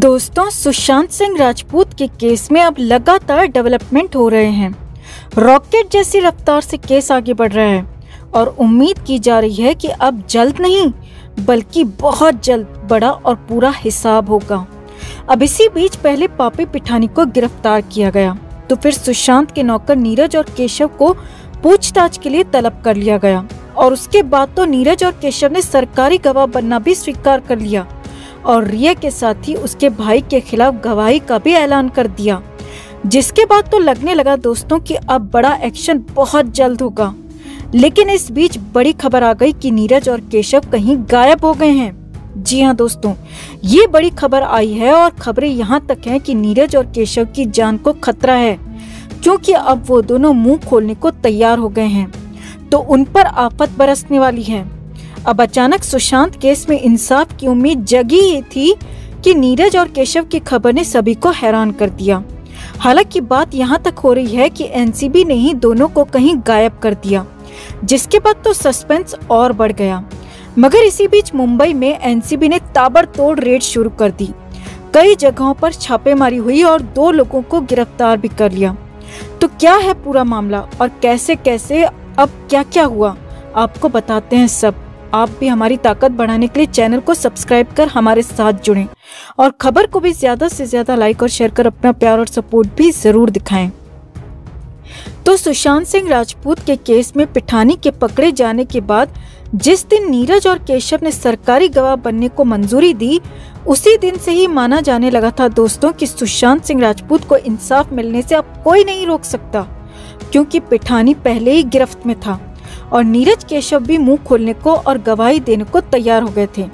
दोस्तों, सुशांत सिंह राजपूत के केस में अब लगातार डेवलपमेंट हो रहे हैं। रॉकेट जैसी रफ्तार से केस आगे बढ़ रहा है और उम्मीद की जा रही है कि अब जल्द नहीं बल्कि बहुत जल्द बड़ा और पूरा हिसाब होगा। अब इसी बीच पहले पापी पिठानी को गिरफ्तार किया गया तो फिर सुशांत के नौकर नीरज और केशव को पूछताछ के लिए तलब कर लिया गया और उसके बाद तो नीरज और केशव ने सरकारी गवाह बनना भी स्वीकार कर लिया और रिया के साथ ही उसके भाई के खिलाफ गवाही का भी ऐलान कर दिया, जिसके बाद तो लगने लगा दोस्तों कि अब बड़ा एक्शन बहुत जल्द होगा। लेकिन इस बीच बड़ी खबर आ गई कि नीरज और केशव कहीं गायब हो गए हैं। जी हाँ दोस्तों, ये बड़ी खबर आई है और खबरें यहाँ तक हैं कि नीरज और केशव की जान को खतरा है, क्योंकि अब वो दोनों मुंह खोलने को तैयार हो गए हैं तो उन पर आफत बरसने वाली है। अब अचानक सुशांत केस में इंसाफ की उम्मीद जगी ही थी कि नीरज और केशव की खबर ने सभी को हैरान कर दिया। हालांकि बात यहाँ तक हो रही है कि एनसीबी ने ही दोनों को कहीं गायब कर दिया, जिसके बाद तो सस्पेंस और बढ़ गया। मगर इसी बीच मुंबई में एनसीबी ने ताबड़तोड़ रेड शुरू कर दी। कई जगहों पर छापेमारी हुई और 2 लोगों को गिरफ्तार भी कर लिया। तो क्या है पूरा मामला और कैसे कैसे अब क्या क्या हुआ, आपको बताते हैं सब। आप भी हमारी ताकत बढ़ाने के लिए चैनल को सब्सक्राइब कर हमारे साथ जुड़ें और खबर को भी ज्यादा से ज्यादा लाइक और शेयर कर अपना प्यार और सपोर्ट भी जरूर दिखाएं। तो सुशांत सिंह राजपूत के केस में पिठानी के पकड़े जाने के बाद जिस दिन नीरज और केशव ने सरकारी गवाह बनने को मंजूरी दी, उसी दिन से ही माना जाने लगा था दोस्तों कि सुशांत सिंह राजपूत को इंसाफ मिलने से अब कोई नहीं रोक सकता, क्योंकि पिठानी पहले ही गिरफ्त में था और नीरज केशव भी मुंह खोलने को और गवाही देने को तैयार हो गए थे।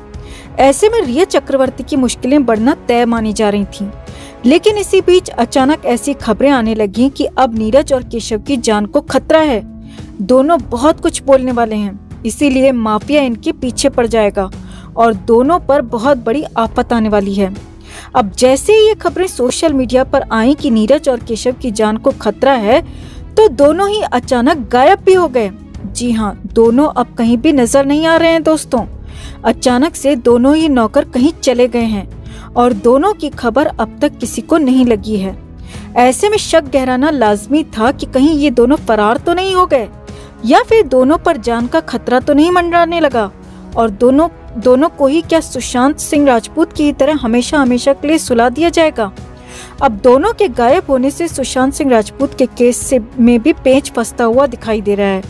ऐसे में रिया चक्रवर्ती की मुश्किलें बढ़ना तय मानी जा रही थीं। लेकिन इसी बीच अचानक ऐसी खबरें आने लगी कि अब नीरज और केशव की जान को खतरा है। दोनों बहुत कुछ बोलने वाले हैं, इसीलिए माफिया इनके पीछे पड़ जाएगा और दोनों पर बहुत बड़ी आफत आने वाली है। अब जैसे ही ये खबरें सोशल मीडिया पर आई कि नीरज और केशव की जान को खतरा है, तो दोनों ही अचानक गायब भी हो गए। जी हाँ, दोनों अब कहीं भी नजर नहीं आ रहे हैं दोस्तों। अचानक से दोनों ही नौकर कहीं चले गए हैं और दोनों की खबर अब तक किसी को नहीं लगी है। ऐसे में शक गहराना लाजमी था कि कहीं ये दोनों फरार तो नहीं हो गए या फिर दोनों पर जान का खतरा तो नहीं मंडराने लगा और दोनों को ही क्या सुशांत सिंह राजपूत की तरह हमेशा हमेशा के लिए सुला दिया जाएगा। अब दोनों के गायब होने से सुशांत सिंह राजपूत के केस में भी पेंच फंसता हुआ दिखाई दे रहा है,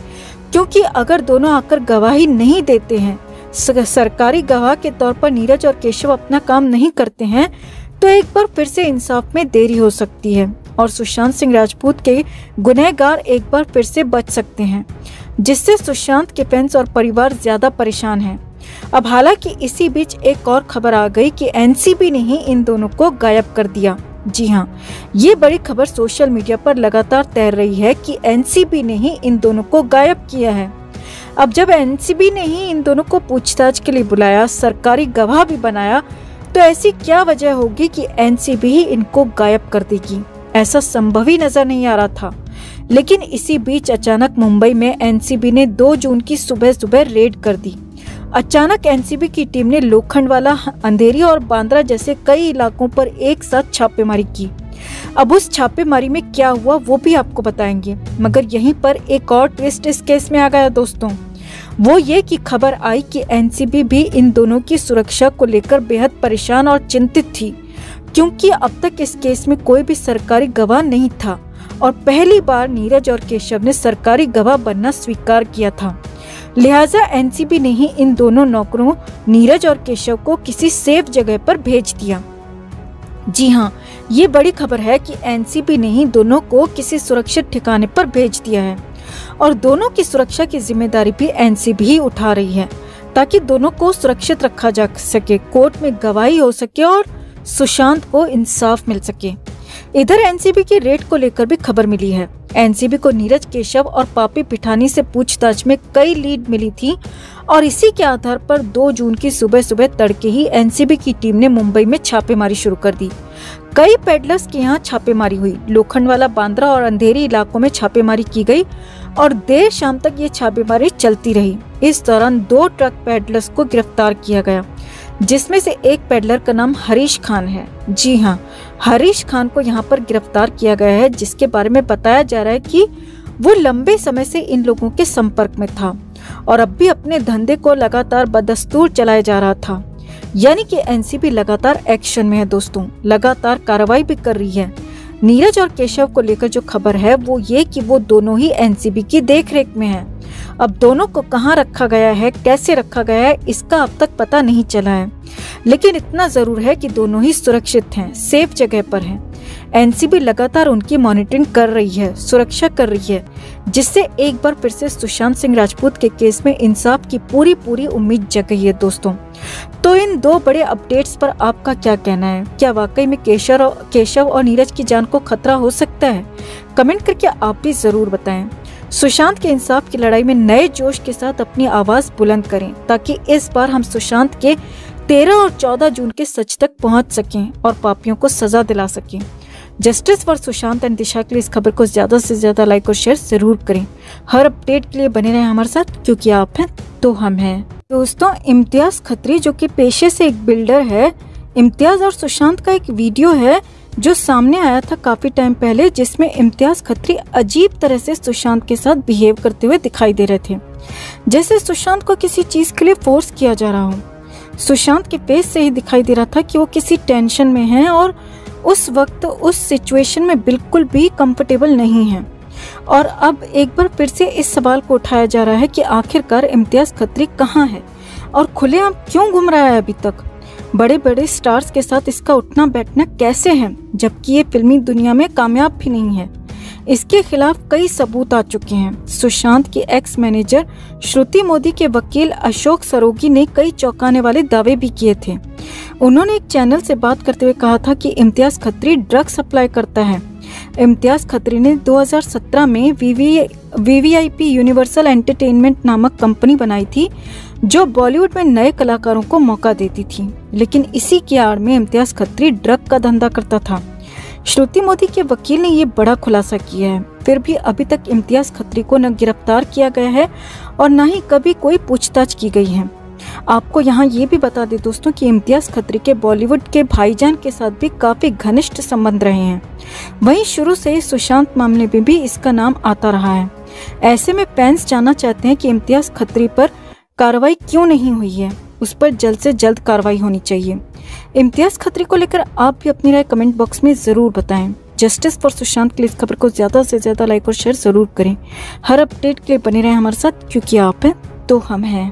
क्योंकि अगर दोनों आकर गवाही नहीं देते हैं, सरकारी गवाह के तौर पर नीरज और केशव अपना काम नहीं करते हैं, तो एक बार फिर से इंसाफ में देरी हो सकती है और सुशांत सिंह राजपूत के गुनहगार एक बार फिर से बच सकते हैं, जिससे सुशांत के फैंस और परिवार ज्यादा परेशान हैं। अब हालांकि इसी बीच एक और खबर आ गई कि एनसीबी ने ही इन दोनों को गायब कर दिया। जी हाँ, ये बड़ी खबर सोशल मीडिया पर लगातार तैर रही है कि एनसीबी ने ही इन दोनों को गायब किया है। अब जब एनसीबी ने ही इन दोनों को पूछताछ के लिए बुलाया, सरकारी गवाह भी बनाया, तो ऐसी क्या वजह होगी कि एनसीबी ही इनको गायब कर देगी? ऐसा संभव ही नजर नहीं आ रहा था। लेकिन इसी बीच अचानक मुंबई में एनसीबी ने 2 जून की सुबह सुबह रेड कर दी। अचानक एनसीबी की टीम ने लोखंडवाला, अंधेरी और बांद्रा जैसे कई इलाकों पर एक साथ छापेमारी की। अब उस छापेमारी में क्या हुआ वो भी आपको बताएंगे, मगर यहीं पर एक और ट्विस्ट इस केस में आ गया दोस्तों। वो ये कि खबर आई कि एनसीबी भी इन दोनों की सुरक्षा को लेकर बेहद परेशान और चिंतित थी, क्योंकि अब तक इस केस में कोई भी सरकारी गवाह नहीं था और पहली बार नीरज और केशव ने सरकारी गवाह बनना स्वीकार किया था। लिहाजा एनसीबी ने ही इन दोनों नौकरों नीरज और केशव को किसी सेफ जगह पर भेज दिया। जी हाँ, ये बड़ी खबर है कि एनसीबी ने ही दोनों को किसी सुरक्षित ठिकाने पर भेज दिया है और दोनों की सुरक्षा की जिम्मेदारी भी एनसीबी ही उठा रही है, ताकि दोनों को सुरक्षित रखा जा सके, कोर्ट में गवाही हो सके और सुशांत को इंसाफ मिल सके। इधर एनसीबी की रेड को लेकर भी खबर मिली है। एनसीबी को नीरज, केशव और पापी पिठानी से पूछताछ में कई लीड मिली थी और इसी के आधार पर 2 जून की सुबह सुबह तड़के ही एनसीबी की टीम ने मुंबई में छापेमारी शुरू कर दी। कई पेडलर्स के यहाँ छापेमारी हुई। लोखंडवाला, बांद्रा और अंधेरी इलाकों में छापेमारी की गई और देर शाम तक ये छापेमारी चलती रही। इस दौरान 2 ट्रक पेडलर्स को गिरफ्तार किया गया, जिसमें से एक पेडलर का नाम हरीश खान है। जी हाँ, हरीश खान को यहाँ पर गिरफ्तार किया गया है, जिसके बारे में बताया जा रहा है कि वो लंबे समय से इन लोगों के संपर्क में था और अब भी अपने धंधे को लगातार बदस्तूर चलाया जा रहा था। यानी कि एनसीबी लगातार एक्शन में है दोस्तों, लगातार कार्रवाई भी कर रही है। नीरज और केशव को लेकर जो खबर है वो ये कि वो दोनों ही एनसीबी की देखरेख में हैं। अब दोनों को कहाँ रखा गया है, कैसे रखा गया है, इसका अब तक पता नहीं चला है, लेकिन इतना जरूर है कि दोनों ही सुरक्षित हैं, सेफ जगह पर हैं। एनसीबी लगातार उनकी मॉनिटरिंग कर रही है, सुरक्षा कर रही है, जिससे एक बार फिर से सुशांत सिंह राजपूत के केस में इंसाफ की पूरी उम्मीद जग गई है दोस्तों। तो इन दो बड़े अपडेट्स पर आपका क्या कहना है? क्या वाकई में केशव और नीरज की जान को खतरा हो सकता है? कमेंट करके आप भी जरूर बताएं। सुशांत के इंसाफ की लड़ाई में नए जोश के साथ अपनी आवाज बुलंद करें, ताकि इस बार हम सुशांत के 13 और 14 जून के सच तक पहुंच सकें और पापियों को सजा दिला सकें। जस्टिस फॉर सुशांत एंड दिशा के लिए इस खबर को ज्यादा से ज्यादा लाइक और शेयर जरूर करें। हर अपडेट के लिए बने रहें हमारे साथ, क्योंकि आप हैं तो हम हैं। दोस्तों, इम्तियाज खत्री जो कि पेशे से एक बिल्डर है, इम्तियाज और सुशांत का एक वीडियो है जो सामने आया था काफी टाइम पहले, जिसमें इम्तियाज खत्री अजीब तरह से सुशांत के साथ बिहेव करते हुए दिखाई दे रहे थे, जैसे सुशांत को किसी चीज के लिए फोर्स किया जा रहा हो। सुशांत के फेस से ही दिखाई दे रहा था कि वो किसी टेंशन में है और उस वक्त उस सिचुएशन में बिल्कुल भी कंफर्टेबल नहीं है। और अब एक बार फिर से इस सवाल को उठाया जा रहा है कि आखिरकार इम्तियाज खत्री कहाँ है और खुलेआम क्यों घूम रहा है अभी तक। बड़े बड़े स्टार्स के साथ इसका उठना बैठना कैसे है, जबकि ये फिल्मी दुनिया में कामयाब भी नहीं है। इसके खिलाफ कई सबूत आ चुके हैं। सुशांत की एक्स मैनेजर श्रुति मोदी के वकील अशोक सरोगी ने कई चौंकाने वाले दावे भी किए थे। उन्होंने एक चैनल से बात करते हुए कहा था कि इम्तियाज खत्री ड्रग सप्लाई करता है। इम्तियाज खत्री ने 2017 में वीवीआईपी यूनिवर्सल एंटरटेनमेंट नामक कंपनी बनाई थी, जो बॉलीवुड में नए कलाकारों को मौका देती थी। लेकिन इसी की आड़ में इम्तियाज खत्री ड्रग का धंधा करता था। श्रुति मोदी के वकील ने ये बड़ा खुलासा किया है। फिर भी अभी तक इम्तियाज खत्री को न गिरफ्तार किया गया है और न ही कभी कोई पूछताछ की गई है। आपको यहाँ ये भी बता दें दोस्तों कि इम्तियाज खत्री के बॉलीवुड के भाईजान के साथ भी काफी घनिष्ठ संबंध रहे हैं। वहीं शुरू से ही सुशांत मामले में भी इसका नाम आता रहा है। ऐसे में फैंस जानना चाहते हैं कि इम्तियाज खत्री पर कार्रवाई क्यों नहीं हुई है, उस पर जल्द से जल्द कार्रवाई होनी चाहिए। इम्तियाज खत्री को लेकर आप भी अपनी राय कमेंट बॉक्स में जरूर बताएं। जस्टिस फॉर सुशांत के लिए इस खबर को ज्यादा से ज्यादा लाइक और शेयर जरूर करें। हर अपडेट के लिए बने रहें हमारे साथ, क्योंकि आप हैं तो हम हैं।